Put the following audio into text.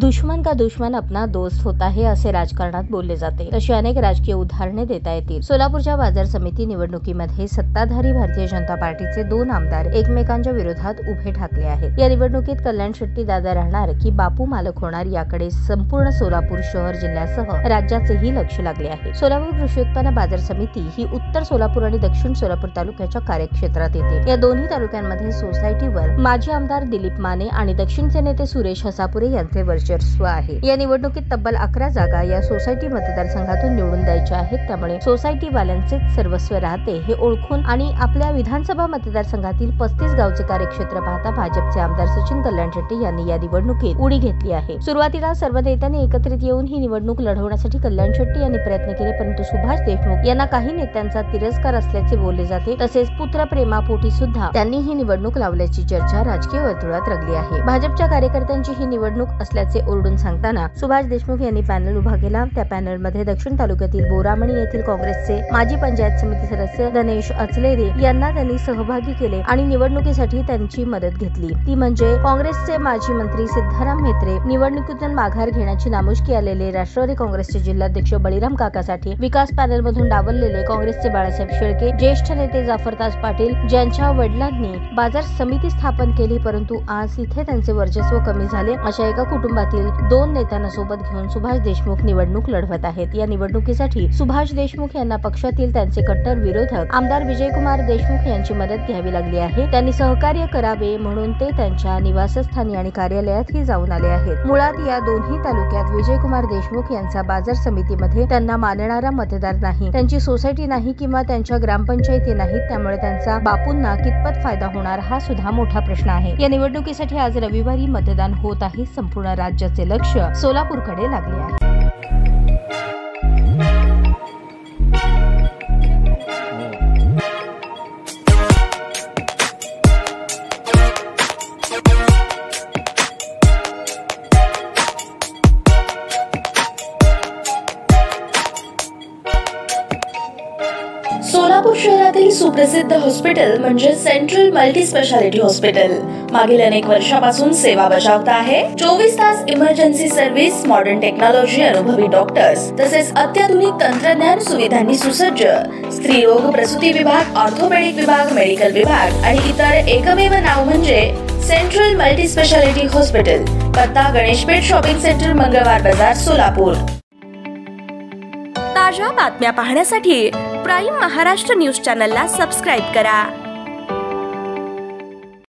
दुश्मन का दुश्मन अपना दोस्त होता है असे राजकारणात बोलले जाते। तशी अनेक राजकीय उदाहरणे देता येतील। सोलापूरच्या बाजार समिती निवडणुकीमध्ये सत्ताधारी भारतीय जनता पार्टीचे 2 आमदार एकमेकांच्या विरोधात उभे ठाकले आहेत। या निवडणुकीत कल्याण शेट्टी दादा राहणार की बापू मालक होणार याकडे संपूर्ण सोलापूर शहर जिल्ह्यासह राज्याचेही लक्ष लागले आहे। सोलापूर कृषी उत्पन्न बाजार समिती ही उत्तर सोलापूर आणि दक्षिण सोलापूर तालुक्याच्या कार्यक्षेत्रात येते। या दोन्ही तालुक्यांमध्ये सोसायटीवर माजी आमदार दिलीप माने आणि दक्षिणचे नेते सुरेश हसापुरे यांचे वर्चस्व आहे। या निवडणुकीत तब्बल 11 जागा या सोसायटी मतदारसंघातून निवडून द्यायच्या आहेत। त्यामुळे सोसायटी वाल्यांचे सर्वस्व राहते हे ओळखून आणि आपल्या विधानसभा मतदारसंघातील 35 गावचे कार्यक्षेत्र पाहता भाजपचे आमदार सचिन कल्याण शेट्टी यांनी या निवडणुकीत उडी घेतली आहे। सुरुवातीला सर्व नेत्यांनी एकत्रित येऊन ही निवडणूक लढवण्यासाठी कल्याण शेट्टी यांनी प्रयत्न केले, परंतु सुभाष देशमुख यांना काही नेत्यांचा तिरस्कार असल्याचे बोलले जाते। तसेच पुत्र प्रेमापोटी सुद्धा त्यांनी ही निवडणूक लावल्याची चर्चा राजकीय वर्तुळात रंगली आहे। भाजपच्या कार्यकर्त्यांची ही निवडणूक असल्याचे ओरडून सांगताना सुभाष देशमुख यांनी पॅनल उभा केला। त्या पॅनलमध्ये दक्षिण तालुक्यातील बोरामणी येथील काँग्रेसचे माजी पंचायत समिती सदस्य गणेश अचलेरे यांना त्यांनी सहभागी केले आणि निवडणुकीसाठी त्यांची मदत घेतली। ती म्हणजे काँग्रेसचे माजी मंत्री सिद्धाराम म्हेत्रे, निवडणुकीतून माघार घेण्याची नामुष्की आलेले राष्ट्रवादी काँग्रेसचे जिल्हाध्यक्ष बळीराम काकासाठी विकास पॅनलमधून डावललेले काँग्रेसचे बाळासाहेब शेळके, ज्येष्ठ नेते जाफरताज पाटील ज्यांच्या वडिलांनी बाजार समिती स्थापन केली, परंतु आज इथे त्यांचे वर्चस्व कमी झाले, अशा एका कुटुंबातील 2 नेत्यांना सोबत घेऊन सुभाष देशमुख निवडणूक लढवत आहेत। या निवडणुकीसाठी सुभाष देशमुख यांना पक्षातील त्यांचे कट्टर विरोधक आमदार विजयकुमार देशमुख यांची मदत घ्यावी लागली आहे। त्यांनी सहकार्य करावे म्हणून ते त्यांच्या निवासस्थानी आणि कार्यालयातही जाऊन आले आहेत। मुळात या दोन्ही तालुक्यात विजयकुमार देशमुख यांचा बाजार समितीमध्ये त्यांना मानणारा मतदार नाही, त्यांची सोसायटी नाही किंवा त्यांच्या ग्रामपंचायती नाहीत, त्यामुळे त्यांचा बापूंना कितपत फायदा होणार हा सुद्धा मोठा प्रश्न आहे। या निवडणुकीसाठी आज रविवारी मतदान होत आहे। संपूर्ण राज्याचे लक्ष सोलापूरकडे लागले आहे। सोलापूर शहरातील सुप्रसिद्ध हॉस्पिटल म्हणजे सेंट्रल मल्टी स्पेशालिटी हॉस्पिटल मागील अनेक वर्षापासून सेवा बजावत आहे। 24 तास इमर्जन्सी सर्व्हिस, मॉडर्न टेक्नॉलॉजी, अनुभवी डॉक्टर्स तसेच अत्याधुनिक तंत्रज्ञान सुविधांनी सुसज्ज स्त्रीरोग प्रसूती विभाग, ऑर्थोपेडिक विभाग, मेडिकल विभाग आणि इतर एकमेव नाव म्हणजे सेंट्रल मल्टी स्पेशालिटी हॉस्पिटल। पत्ता गणेशपेठ शॉपिंग सेंटर, मंगळवार बाजार, सोलापूर। ताज्या बातम्या पाहण्यासाठी प्राईम महाराष्ट्र न्यूज चॅनलला सबस्क्राईब करा।